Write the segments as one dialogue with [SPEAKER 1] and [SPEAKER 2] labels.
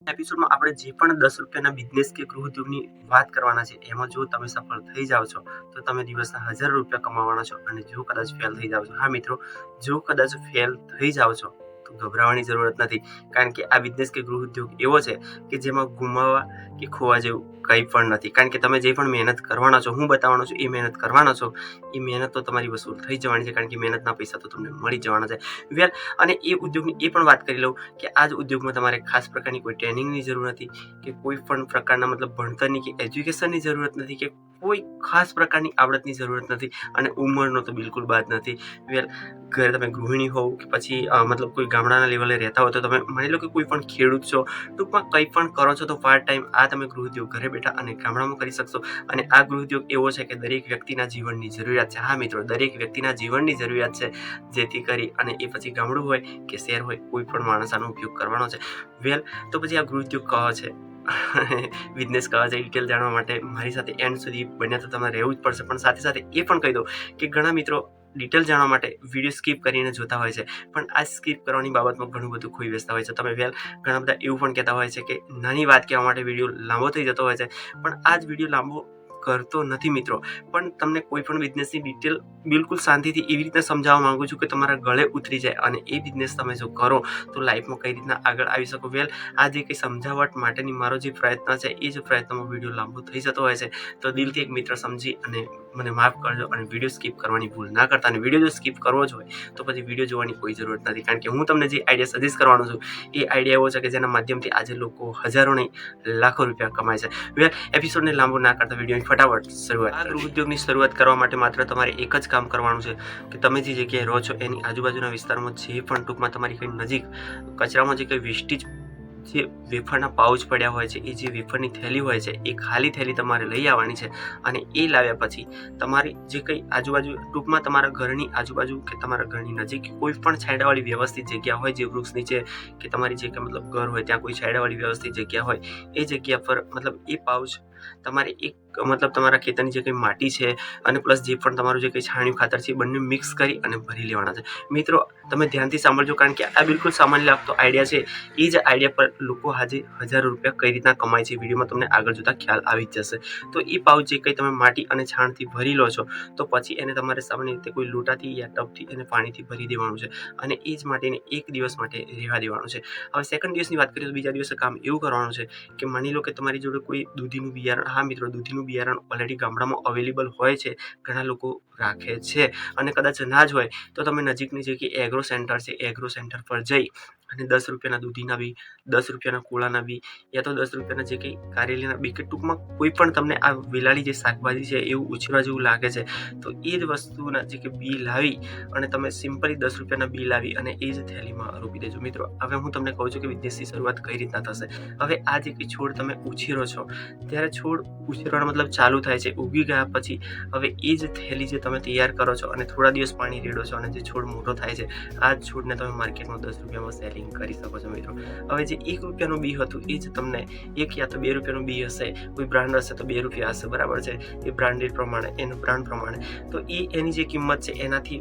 [SPEAKER 1] એપિસોડમાં આપણે જે પણ 10 રૂપિયાના બિઝનેસ કે ગૃહ ઉદ્યોગની વાત કરવાના છે, એમાં જો તમે સફળ થઈ જાઓ છો, તો તમે દિવસના 1000 રૂપિયા કમાવાના છો. અને જો કદાચ ફેલ થઈ જાઓ છો, હા મિત્રો, જો કદાચ ફેલ થઈ જાઓ છો, તો ગભરાવાની જરૂરત નથી. કારણ કે આ બિઝનેસ કે ગૃહ ઉદ્યોગ એવો છે કે જેમાં ગુમાવવા કે ખોવા જેવું કંઈ પણ નથી. કારણ કે તમે જે પણ મહેનત કરવાના છો, હું બતાવવાનો છું, એ મહેનત કરવાના છો, એ મહેનત તો તમારી વસૂલ થઈ જવાની છે. કારણ કે મહેનતના પૈસા તો તમને મળી જવાના છે. વેલ, અને એ ઉદ્યોગની એ પણ વાત કરી લઉં કે આ જ ઉદ્યોગમાં તમારે ખાસ પ્રકારની કોઈ ટ્રેનિંગની જરૂર નથી, કે કોઈ પણ પ્રકારના ભણતરની કે એજ્યુકેશનની જરૂરત નથી, કે કોઈ ખાસ પ્રકારની આવડતની જરૂરત નથી, અને ઉંમરનો તો બિલકુલ બાદ નથી. વેલ, ઘરે તમે ગૃહિણી હોવ કે પછી કોઈ ગામડાના લેવલે રહેતા હો, તો તમે માની લો કે કોઈ પણ ખેડૂત છો, ટૂંકમાં કંઈ પણ કરો છો, તો પાર્ટ ટાઈમ આ તમે ગૃહ ઉદ્યોગ ઘરે બેઠા અને ગામડામાં કરી શકશો. અને આ ગૃહ ઉદ્યોગ એવો છે કે દરેક વ્યક્તિના જીવનની જરૂરિયાત છે. હા મિત્રો, દરેક વ્યક્તિના જીવનની જરૂરિયાત છે, જેથી કરી અને એ પછી ગામડું હોય કે શહેર હોય, કોઈ પણ માણસ આનો ઉપયોગ કરવાનો છે. વેલ, તો પછી આ ગૃહ ઉદ્યોગ કહો છે, બિઝનેસ કહો છે, ડિટેલ જાણવા માટે મારી સાથે એન્ડ સુધી બન્યા તો તમારે રહેવું જ પડશે. પણ સાથે સાથે એ પણ કહી દો કે ઘણા મિત્રો ડિટેલ જાણવા માટે વિડીયો સ્કીપ કરીને જોતા હોય છે, પણ આ સ્કીપ કરવાની બાબતમાં ઘણું બધું ખોઈ બેસતા હોય છે. તમે વેલ, ઘણા બધા એવું પણ કહેતા હોય છે કે નાની વાત કહેવા માટે વિડીયો લાંબો થઈ જતો હોય છે, પણ આ જ વિડીયો લાંબો કરતો નથી મિત્રો. પણ તમને કોઈ પણ બિઝનેસની ડિટેલ બિલકુલ શાંતિથી એવી રીતે સમજાવવા માંગુ છું કે તમારા ગળે ઉતરી જાય, અને એ બિઝનેસ તમે જો કરો તો લાઈફમાં કઈ રીતના આગળ આવી શકો. વેલ, આ જે કંઈ સમજાવટ માટેની મારો જે પ્રયત્ન છે, એ જ પ્રયત્નમાં વિડીયો લાંબો થઈ જતો હોય છે, તો દિલથી એક મિત્ર સમજી અને મને માફ કરજો, અને વિડીયો સ્કીપ કરવાની ભૂલ ના કરતા. અને વિડીયો જો સ્કીપ કરવો જ હોય તો પછી વિડીયો જોવાની કોઈ જરૂરત નથી. કારણ કે હું તમને જે આઈડિયા સજેસ્ટ કરવાનો છું, એ આઈડિયા એવો છે કે જેના માધ્યમથી આજે લોકો હજારો નહીં લાખો રૂપિયા કમાય છે. વેલ, એપિસોડને લાંબો ના કરતા વિડીયોની ફટાફટ શરૂઆત. આ ગૃહ ઉદ્યોગની શરૂઆત કરવા માટે માત્ર તમારે એક જ કામ કરવાનું છે કે તમે જે જગ્યાએ રહો છો એની આજુબાજુના વિસ્તારમાં જે પણ ટૂંકમાં તમારી કંઈ નજીક કચરામાં જે કંઈ વેસ્ટેજ, જે વેફરના પાઉચ પડ્યા હોય છે, એ જે વેફરની થેલી હોય છે, એ ખાલી થેલી તમારે લઈ આવવાની છે. અને એ લાવ્યા પછી તમારી જે કંઈ આજુબાજુ ટૂંકમાં તમારા ઘરની આજુબાજુ કે તમારા ઘરની નજીક કોઈ પણ છાંયડાવાળી વ્યવસ્થિત જગ્યા હોય, જે વૃક્ષ નીચે કે તમારી જે કંઈ ઘર હોય ત્યાં કોઈ છાંયડાવાળી વ્યવસ્થિત જગ્યા હોય, એ જગ્યા પર એ પાઉચ તમારે એક તમારા ખેતરની જે કંઈ માટી છે અને પ્લસ જે પણ તમારું જે કંઈ છાણિયું ખાતર છે, એ બંને મિક્સ કરી અને ભરી લેવાના છે. મિત્રો, તમે ધ્યાનથી સાંભળજો, કારણ કે આ બિલકુલ સામાન્ય લાગતો આઈડિયા છે. એ જ આઈડિયા પર લોકો આજે હજારો રૂપિયા કઈ રીતના કમાય છે, વિડીયોમાં તમને આગળ જોતા ખ્યાલ આવી જ જશે. તો એ પાઉચ જે કંઈ તમે માટી અને છાણથી ભરી લો છો, તો પછી એને તમારે સામાન્ય રીતે કોઈ લોટાથી યા ટબથી એને પાણીથી ભરી દેવાનું છે, અને એ જ માટીને એક દિવસ માટે રહેવા દેવાનું છે. હવે સેકન્ડ દિવસની વાત કરીએ તો બીજા દિવસે કામ એવું કરવાનું છે કે માની લો કે તમારી જોડે કોઈ દૂધીનું બિયારણ, હા મિત્રો, દૂધીનું બિયારણ ઓલરેડી ગામડામાં અવેલેબલ હોય છે, ઘણા લોકો રાખે છે. અને કદાચ ના જ હોય તો તમે નજીકની જે કે એગ્રો સેન્ટર છે, એગ્રો સેન્ટર પર જઈ અને 10 રૂપિયાના દૂધીના બી, 10 રૂપિયાના કોળાના બી, યા તો 10 રૂપિયાના જે કંઈ કારેલીના બી, કે ટૂંકમાં કોઈ પણ તમને આ વેલાળી જે શાકભાજી છે એવું ઉછેરવા જેવું લાગે છે, તો એ જ વસ્તુના જે કે બી લાવી અને તમે સિમ્પલી 10 રૂપિયાના બી લાવી અને એ જ થેલીમાં રોપી દેજો. મિત્રો, હવે હું તમને કહું છું કે બિઝનેસની શરૂઆત કઈ રીતના થશે. હવે આ જે કંઈ છોડ તમે ઉછેરો છો, ત્યારે છોડ ઉછેરવાનો ચાલુ થાય છે. ઉગી ગયા પછી હવે એ જ થેલી જે તમે તૈયાર કરો છો અને થોડા દિવસ પાણી રેડો છો, અને જે છોડ મોટો થાય છે, આ જ છોડને તમે માર્કેટમાં 10 રૂપિયામાં સેલિંગ કરી શકો છો. મિત્રો, હવે જે 1 રૂપિયાનું બી હતું, એ જ તમને 1 યા તો 2 રૂપિયાનું બી હશે, કોઈ બ્રાન્ડ હશે તો 2 રૂપિયા હશે, બરાબર છે, એ બ્રાન્ડેડ પ્રમાણે, એનું બ્રાન્ડ પ્રમાણે, તો એની જે કિંમત છે એનાથી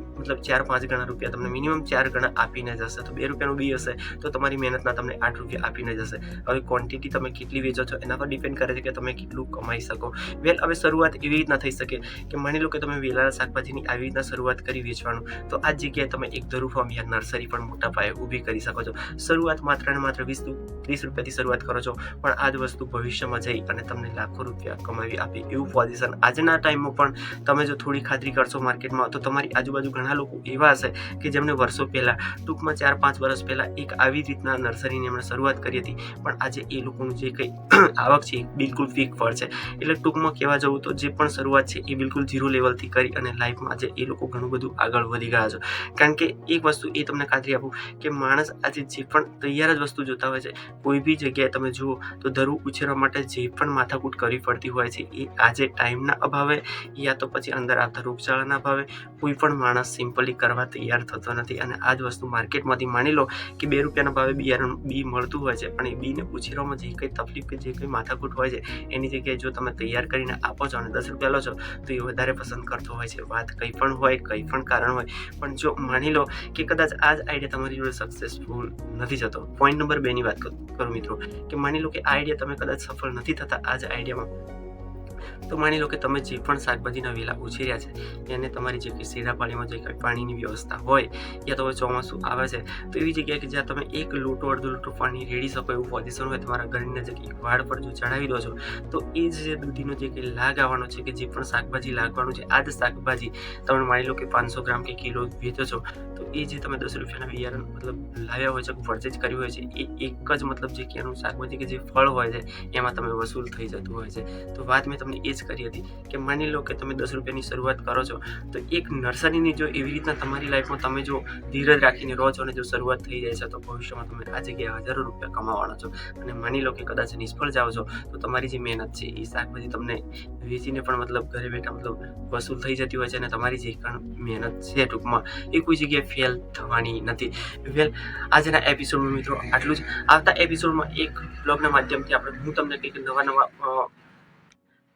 [SPEAKER 1] 4-5 ગણા રૂપિયા તમને મિનિમમ 4 ગણા આપીને જશે. તો 2 રૂપિયાનું બી હશે તો તમારી મહેનતના તમને 8 રૂપિયા આપીને જશે. હવે ક્વોન્ટિટી તમે કેટલી વેચો છો એના પર ડિપેન્ડ કરે છે કે તમે કેટલું કમાઈ શકો. વેલ, હવે શરૂઆત એવી રીતના થઈ શકે કે માની લો કે તમે વેલાળા શાકભાજીની આવી રીતના શરૂઆત કરી વેચવાનું, તો આ જગ્યાએ તમે એક ધરું ફાર્મ યા નર્સરી પણ મોટા પાયે ઊભી કરી શકો છો. શરૂઆત માત્ર ને માત્ર 20-30 રૂપિયાથી શરૂઆત કરો છો, પણ આ જ વસ્તુ ભવિષ્યમાં જઈ અને તમને લાખો રૂપિયા કમાવી આપે એવું પોઝિશન આજના ટાઈમમાં પણ તમે જો થોડી ખાતરી કરશો માર્કેટમાં, તો તમારી આજુબાજુ ઘણા લોકો એવા હશે કે જેમને વર્ષો પહેલાં, ટૂંકમાં 4-5 વર્ષ પહેલાં એક આવી રીતના નર્સરીની એમણે શરૂઆત કરી હતી, પણ આજે એ લોકોનું જે કંઈ આવક છે એ બિલકુલ ફિક ફળ છે. એટલે ટૂંકમાં કહેવા જવું તો જે પણ શરૂઆત છે એ બિલકુલ ઝીરો લેવલથી કરી અને લાઈફમાં આજે એ લોકો ઘણું બધું આગળ વધી ગયા છે. કારણ કે એક વસ્તુ એ તમને ખાતરી આપું કે માણસ આજે જે પણ તૈયાર જ વસ્તુ જોતા હોય છે, કોઈ બી જગ્યાએ તમે જુઓ તો ધરું ઉછેરવા માટે જે પણ માથાકૂટ કરવી પડતી હોય છે, એ આજે ટાઈમના અભાવે યા તો પછી અંદર આવતા રોગચાળાના અભાવે કોઈ પણ માણસ સિમ્પલી કરવા તૈયાર થતો નથી. અને આ જ વસ્તુ માર્કેટમાંથી માની લો કે 2 રૂપિયાના ભાવે બિયારણ બી મળતું હોય છે, પણ એ બીને ઉછેરવામાં જે કંઈ તકલીફ કે જે કંઈ માથાકૂટ હોય છે, એની એની જગ્યાએ જો તમે તૈયાર કરીને આપો છો અને 10 રૂપિયા લો છો તો એ વધારે પસંદ કરતો હોય છે. વાત કંઈ પણ હોય, કંઈ પણ કારણ હોય, પણ જો માની લો કે કદાચ આ જ આઈડિયા તમારી જોડે સક્સેસફુલ નથી જતો. પોઈન્ટ નંબર 2 ની વાત કરું મિત્રો, કે માની લો કે આ આઈડિયા તમે કદાચ સફળ નથી થતા આ જ આઈડિયામાં, તો માની લો કે તમે જે પણ શાકભાજીના વેલા ઉછેર્યા છે એને તમારી જે કંઈ શેરાપાળીમાં જે કંઈ પાણીની વ્યવસ્થા હોય, યા તો હવે ચોમાસું આવે છે તો એવી જગ્યાએ કે જ્યાં તમે 1 લોટો અડધો લોટો પાણી રેડી શકો એવું પોઝિશન હોય તમારા ઘરની નજીક એક વાડ પર જો ચડાવી દો છો, તો એ જે દૂધીનો જે કંઈ લાગ આવવાનો છે કે જે પણ શાકભાજી લાગવાનું છે, આ જ શાકભાજી તમે માની લો કે 500 ગ્રામ કે કિલો વેચો છો, તો એ જે તમે 10 રૂપિયાના બિયારણ મતલબ લાવ્યા હોય છે, પરચેજ કર્યું હોય છે, એ એક જ મતલબ જે કે એનું શાકભાજી કે જે ફળ હોય છે એમાં તમે વસૂલ થઈ જતું હોય છે. તો વાત મેં તમને એ જ કરી હતી કે માની લો કે તમે 10 રૂપિયાની શરૂઆત કરો છો, તો એક નર્સરીની જો એવી રીતના તમારી લાઈફમાં તમે જો ધીરજ રાખીને રહો છો અને જો શરૂઆત થઈ જાય છે, તો ભવિષ્યમાં તમે આ જગ્યાએ હજારો રૂપિયા કમાવાના છો. અને માની લો કે કદાચ નિષ્ફળ જાઓ છો તો તમારી જે મહેનત છે એ શાકભાજી તમને વેચીને પણ મતલબ ઘરે બેઠા મતલબ વસૂલ થઈ જતી હોય છે અને તમારી જે પણ મહેનત છે ટૂંકમાં એ કોઈ જગ્યાએ ફેલ થવાની નથી. વેલ, આજના એપિસોડમાં મિત્રો આટલું જ. આવતા એપિસોડમાં એક બ્લોગના માધ્યમથી હું તમને કંઈક નવા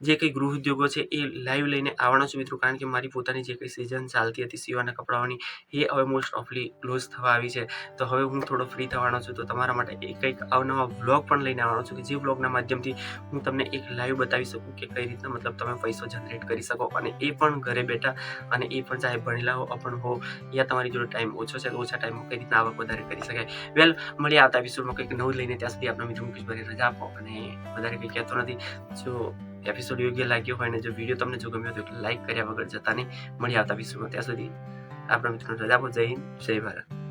[SPEAKER 1] જે કંઈ ગૃહ ઉદ્યોગો છે એ લાઈવ લઈને આવવાનો છું મિત્રો, કારણ કે મારી પોતાની જે કંઈ સિઝન ચાલતી હતી સીવાના કપડાઓની એ હવે મોસ્ટ ઓફલી ક્લોઝ થવા આવી છે. તો હવે હું થોડો ફ્રી થવાનો છું, તો તમારા માટે કંઈક અવનવા વ્લોગ પણ લઈને આવવાનો છું કે જે વ્લોગના માધ્યમથી હું તમને એક લાઈવ બતાવી શકું કે કઈ રીતના મતલબ તમે પૈસો જનરેટ કરી શકો, અને એ પણ ઘરે બેઠા, અને એ પણ ચાહે ભણેલા હો, અપણ હો, યા તમારી જોડે ટાઈમ ઓછો છે તો ઓછા ટાઈમમાં કઈ રીતના આવક વધારે કરી શકાય. વેલ, મળીએ આવતા એપિસોડમાં કંઈક નવું લઈને. ત્યાં સુધી આપણા મિત્રો મુકેશભાઈ રજા આપો, અને વધારે કંઈ કહેતો નથી. જો એપિસોડ યોગ્ય લાગ્યો હોય ને જો વિડીયો તમને જો ગમ્યો તો લાઈક કર્યા વગર જતા નહીં. મળી આવતા એપિસોડમાં. ત્યાં સુધી આપણા મિત્રોને રજા આપો. જય હિન્દ, જય ભારત.